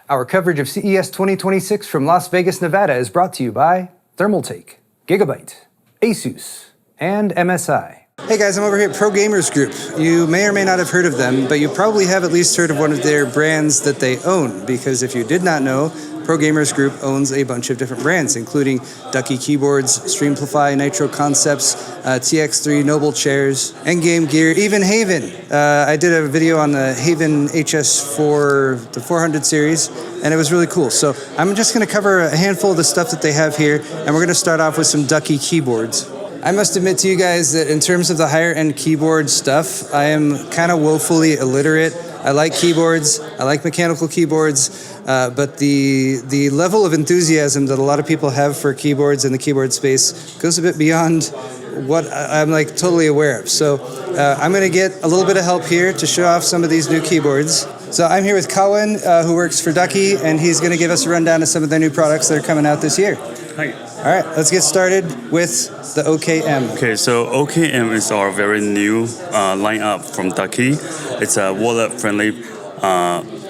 Our coverage of CES 2026 from Las Vegas, Nevada is brought to you by Thermaltake, Gigabyte, Asus, and MSI. Hey guys, I'm over here at Pro Gamers Group. You may or may not have heard of them, but you probably have at least heard of one of their brands that they own, because if you did not know, Pro Gamers Group owns a bunch of different brands, including Ducky keyboards, Streamplify, Nitro Concepts, TX3, Noble chairs, Endgame gear, even HAVN. I did a video on the HAVN HS4, the 400 series, and it was really cool. So I'm just going to cover a handful of the stuff that they have here, and we're going to start off with some Ducky keyboards. I must admit to you guys that in terms of the higher end keyboard stuff, I am kind of woefully illiterate. I like keyboards, I like mechanical keyboards, but the level of enthusiasm that a lot of people have for keyboards in the keyboard space goes a bit beyond what I'm like totally aware of. So I'm going to get a little bit of help here to show off some of these new keyboards. So I'm here with Colin, who works for Ducky, and he's going to give us a rundown of some of their new products that are coming out this year. Hi. All right, let's get started with the OKM. Okay, so OKM is our very new lineup from Ducky. It's a wallet-friendly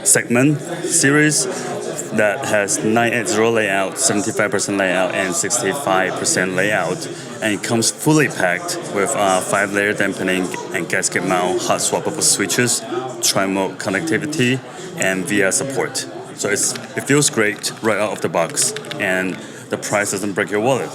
segment series that has 980 layout, 75% layout, and 65% layout. And it comes fully packed with 5-layer dampening and gasket mount, hot swappable switches, tri-mode connectivity, and VR support. So it feels great right out of the box, and the price doesn't break your wallet.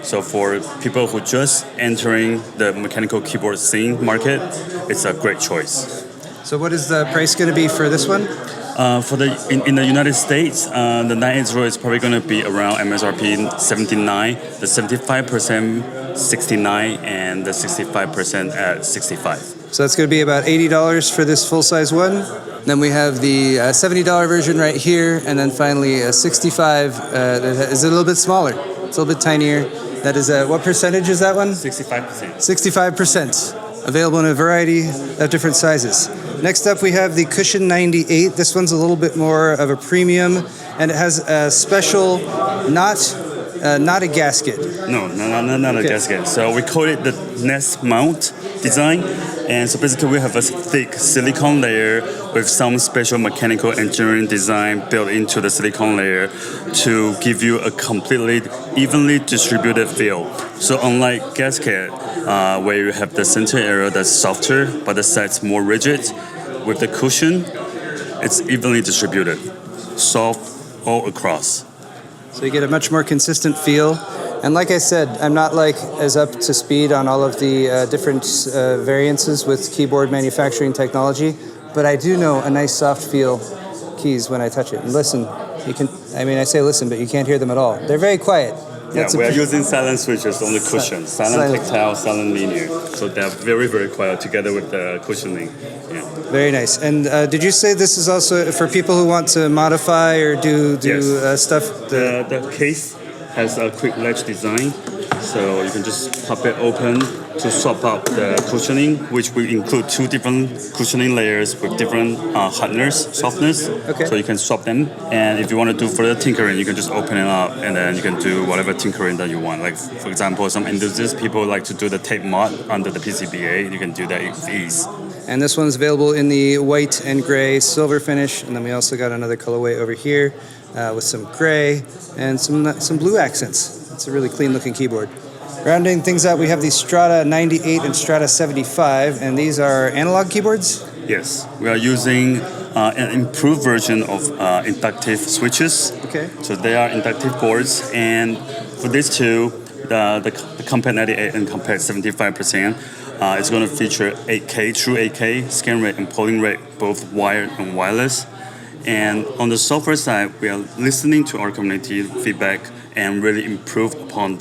So for people who just entering the mechanical keyboard scene market, it's a great choice. So what is the price going to be for this one? In the United States, the 980 is probably going to be around MSRP 79, the 75% 69, and the 65% at 65. So that's going to be about $80 for this full-size one. Then we have the $70 version right here, and then finally a 65 that is a little bit smaller. It's a little bit tinier. That is what percentage is that one? 65%. 65%. Available in a variety of different sizes. Next up we have the Cushion 98. This one's a little bit more of a premium, and it has a special, not a gasket. No, not a gasket. So we call it the nest mount design. And so basically we have a thick silicone layer with some special mechanical engineering design built into the silicone layer to give you a completely evenly distributed feel. So unlike gasket, where you have the center area that's softer but the sides more rigid, with the cushion, it's evenly distributed, soft all across. So you get a much more consistent feel. And like I said, I'm not like as up to speed on all of the different variances with keyboard manufacturing technology, but I do know a nice soft feel keys when I touch it. And listen, you can, I say listen, but you can't hear them at all. They're very quiet. Yeah, we are using silent switches on the cushion, silent tactile, silent linear. So they're very, very quiet together with the cushioning. Yeah. Very nice. And did you say this is also for people who want to modify or do yes. Stuff? The case has a quick latch design, so you can just pop it open to swap out the cushioning, which will include 2 different cushioning layers with different hardness, softness. Okay. So you can swap them, and if you want to do further tinkering, you can just open it up, and then you can do whatever tinkering that you want. Like for example, some enthusiasts, people like to do the tape mod under the PCBA. You can do that with ease. And this one's available in the white and gray silver finish, and then we also got another colorway over here with some gray and some blue accents. It's a really clean looking keyboard. Rounding things out, we have the Strata 98 and Strata 75, and these are analog keyboards? Yes, we are using an improved version of inductive switches. Okay. So they are inductive boards, and for these two, the Compact 98 and Compact 75%, it's going to feature 8K, true 8K scan rate and polling rate, both wired and wireless. And on the software side, we are listening to our community feedback and really improve on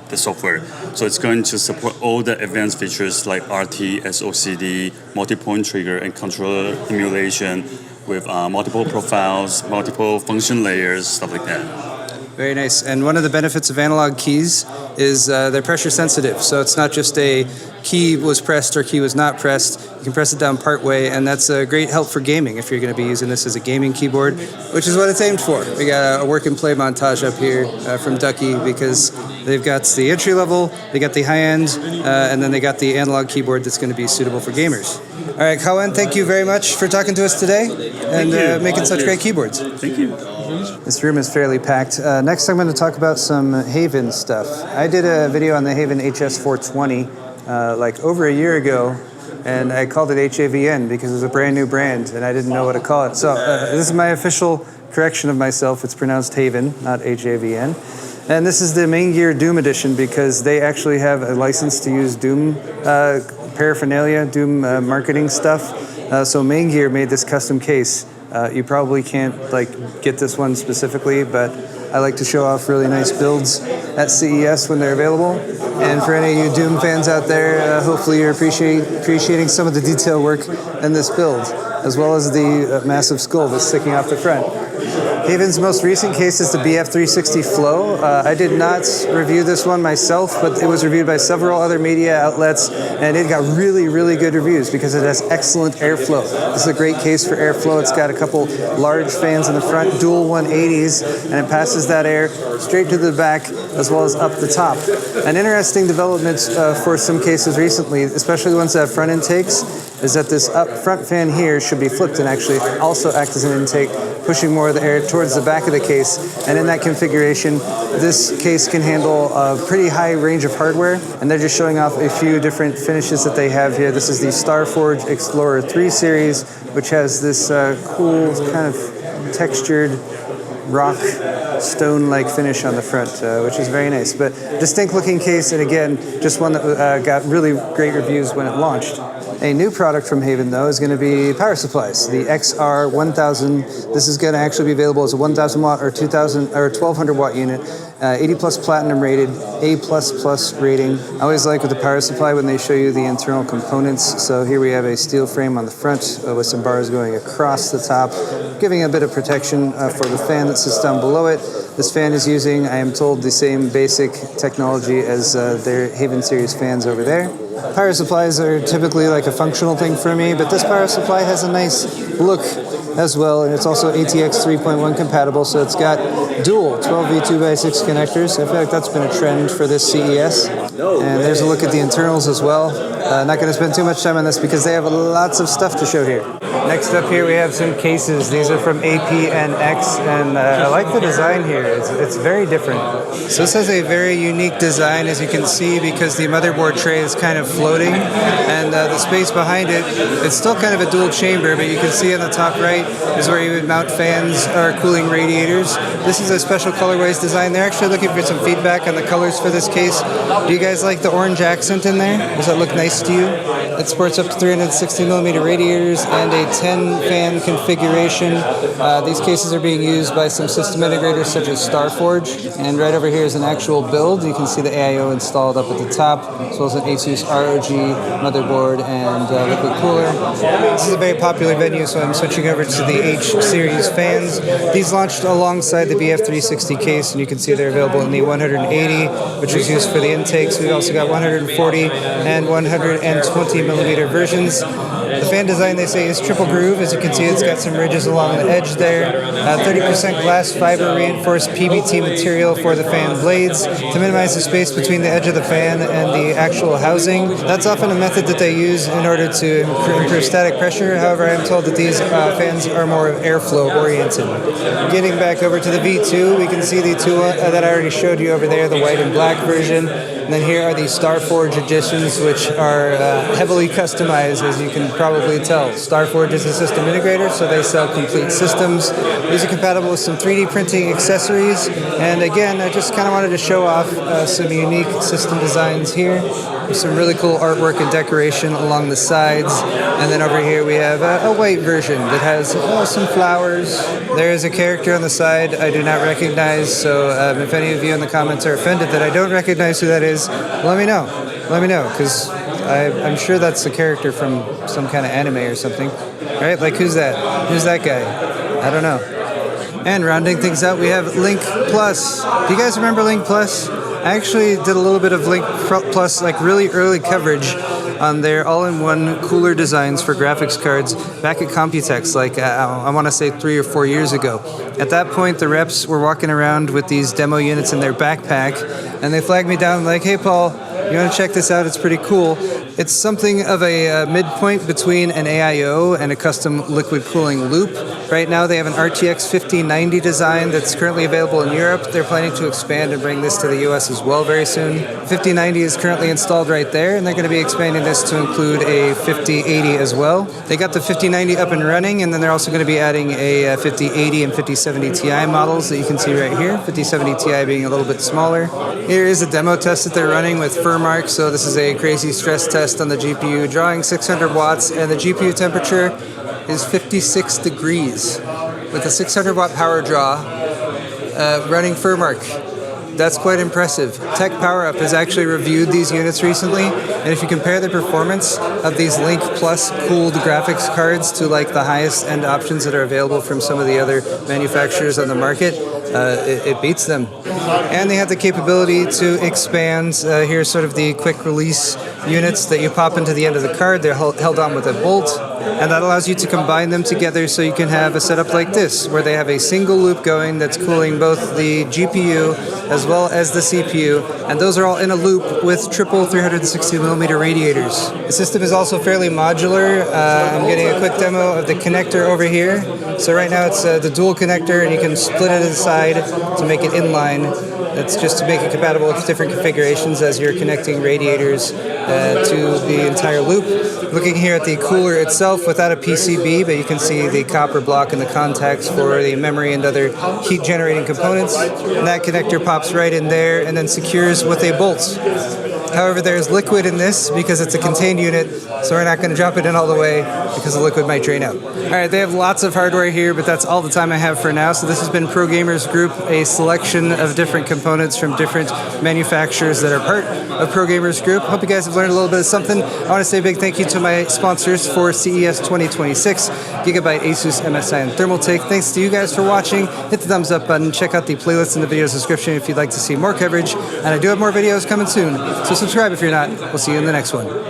the software. So it's going to support all the advanced features like RT, SOCD, multi-point trigger, and controller emulation with multiple profiles, multiple function layers, stuff like that. Very nice. And one of the benefits of analog keys is they're pressure sensitive. So it's not just a key was pressed or key was not pressed. You can press it down part way, and that's a great help for gaming if you're going to be using this as a gaming keyboard, which is what it's aimed for. We got a work and play montage up here from Ducky because they've got the entry level, they got the high end, and then they got the analog keyboard that's going to be suitable for gamers. All right, HAVN, thank you very much for talking to us today and making such great keyboards. Thank you. This room is fairly packed. Next, I'm going to talk about some HAVN stuff. I did a video on the HAVN HS420 like over a year ago, and I called it HAVN because it was a brand new brand, and I didn't know what to call it. So this is my official correction of myself. It's pronounced HAVN, not HAVN. And this is the Maingear Doom Edition because they actually have a license to use Doom paraphernalia, Doom marketing stuff. So Maingear made this custom case. You probably can't get this one specifically, but I like to show off really nice builds at CES when they're available. And for any of you Doom fans out there, hopefully you're appreciating some of the detail work in this build, as well as the massive skull that's sticking off the front. HAVN's most recent case is the BF360 Flow. I did not review this one myself, but it was reviewed by several other media outlets, and it got really, really good reviews because it has excellent airflow. This is a great case for airflow. It's got a couple large fans in the front, dual 180s, and it passes that air straight to the back as well as up the top. An interesting development for some cases recently, especially the ones that have front intakes, is that this up front fan here should be flipped and actually also act as an intake, pushing more of the air towards the back of the case. And in that configuration, this case can handle a pretty high range of hardware. And they're just showing off a few different finishes that they have here. This is the Starforge Explorer 3 series, which has this cool kind of textured rock stone-like finish on the front, which is very nice. But distinct looking case, and again, just one that got really great reviews when it launched. A new product from HAVN, though, is going to be power supplies. The XR1000. This is going to actually be available as a 1,000 watt or 2,000 or 1,200 watt unit. 80 plus platinum rated, A++ rating. I always like with the power supply when they show you the internal components. So here we have a steel frame on the front with some bars going across the top, giving a bit of protection for the fan that sits down below it. This fan is using, I am told, the same basic technology as their HAVN series fans over there. Power supplies are typically like a functional thing for me, but this power supply has a nice look as well, and it's also ATX 3.1 compatible, so it's got dual 12V2x6 connectors. I feel like that's been a trend for this CES. And there's a look at the internals as well. Not going to spend too much time on this because they have lots of stuff to show here. Next up here we have some cases. These are from APNX, and I like the design here. It's very different. So this has a very unique design, as you can see, because the motherboard tray is kind of floating, and the space behind it, it's still kind of a dual chamber, but you can see on the top right is where you would mount fans or cooling radiators. This is a special colorways design. They're actually looking for some feedback on the colors for this case. Do you guys like the orange accent in there? Does that look nice to you? It sports up to 360mm radiators and a 10 fan configuration. These cases are being used by some system integrators such as Starforge. And right over here is an actual build. You can see the AIO installed up at the top, as well as an ASUS ROG motherboard and liquid cooler. This is a very popular venue, so I'm switching over to the H series fans. These launched alongside the BF360 case, and you can see they're available in the 180, which is used for the intakes. We've also got 140 and 120mm versions. The fan design, they say, is triple groove. As you can see, it's got some ridges along the edge there. 30% glass fiber reinforced PBT material for the fan blades to minimize the space between the edge of the fan and the actual housing. That's often a method that they use in order to improve static pressure. However, I'm told that these fans are more airflow oriented. Getting back over to the V2, we can see the two that I already showed you over there, the white and black version. And then here are the Starforge editions, which are heavily customized, as you can probably tell. Starforge is a system integrator, so they sell complete systems. These are compatible with some 3D printing accessories. And again, I just kind of wanted to show off some unique system designs here. There's some really cool artwork and decoration along the sides. And then over here we have a white version that has some flowers. There is a character on the side I do not recognize, so if any of you in the comments are offended that I don't recognize who that is, let me know. Let me know, because I'm sure that's a character from some kind of anime or something. Right? Like, who's that? Who's that guy? I don't know. And rounding things out, we have LYNK Plus. Do you guys remember LYNK Plus? I actually did a little bit of LYNK Plus, like really early coverage on their all-in-one cooler designs for graphics cards back at Computex, like I want to say 3 or 4 years ago. At that point, the reps were walking around with these demo units in their backpack, and they flagged me down like, "Hey, Paul, you want to check this out? It's pretty cool." It's something of a midpoint between an AIO and a custom liquid cooling loop. Right now they have an RTX 5090 design that's currently available in Europe. They're planning to expand and bring this to the US as well very soon. 5090 is currently installed right there, and they're going to be expanding this to include a 5080 as well. They got the 5090 up and running, and then they're also going to be adding a 5080 and 5070 Ti models that you can see right here, 5070 Ti being a little bit smaller. Here is a demo test that they're running with Furmark, so this is a crazy stress test on the GPU, drawing 600 watts, and the GPU temperature is 56 degrees with a 600 watt power draw running Furmark. That's quite impressive. Tech Power Up has actually reviewed these units recently, and if you compare the performance of these LYNK Plus cooled graphics cards to like the highest end options that are available from some of the other manufacturers on the market, it beats them. And they have the capability to expand. Here's sort of the quick release units that you pop into the end of the card. They're held on with a bolt, and that allows you to combine them together so you can have a setup like this, where they have a single loop going that's cooling both the GPU as well as the CPU, and those are all in a loop with triple 360mm radiators. The system is also fairly modular. I'm getting a quick demo of the connector over here. So right now it's the dual connector, and you can split it inside to make it inline. That's just to make it compatible with different configurations as you're connecting radiators to the entire loop. Looking here at the cooler itself without a PCB, but you can see the copper block and the contacts for the memory and other heat generating components. And that connector pops right in there and then secures with a bolt. However, there's liquid in this because it's a contained unit, so we're not going to drop it in all the way because the liquid might drain out. Alright, they have lots of hardware here, but that's all the time I have for now. So this has been Pro Gamers Group, a selection of different components from different manufacturers that are part of Pro Gamers Group. Hope you guys have learned a little bit of something. I want to say a big thank you to my sponsors for CES 2026, Gigabyte, Asus, MSI, and Thermaltake. Thanks to you guys for watching. Hit the thumbs up button. Check out the playlist in the video description if you'd like to see more coverage. And I do have more videos coming soon, so subscribe if you're not. We'll see you in the next one.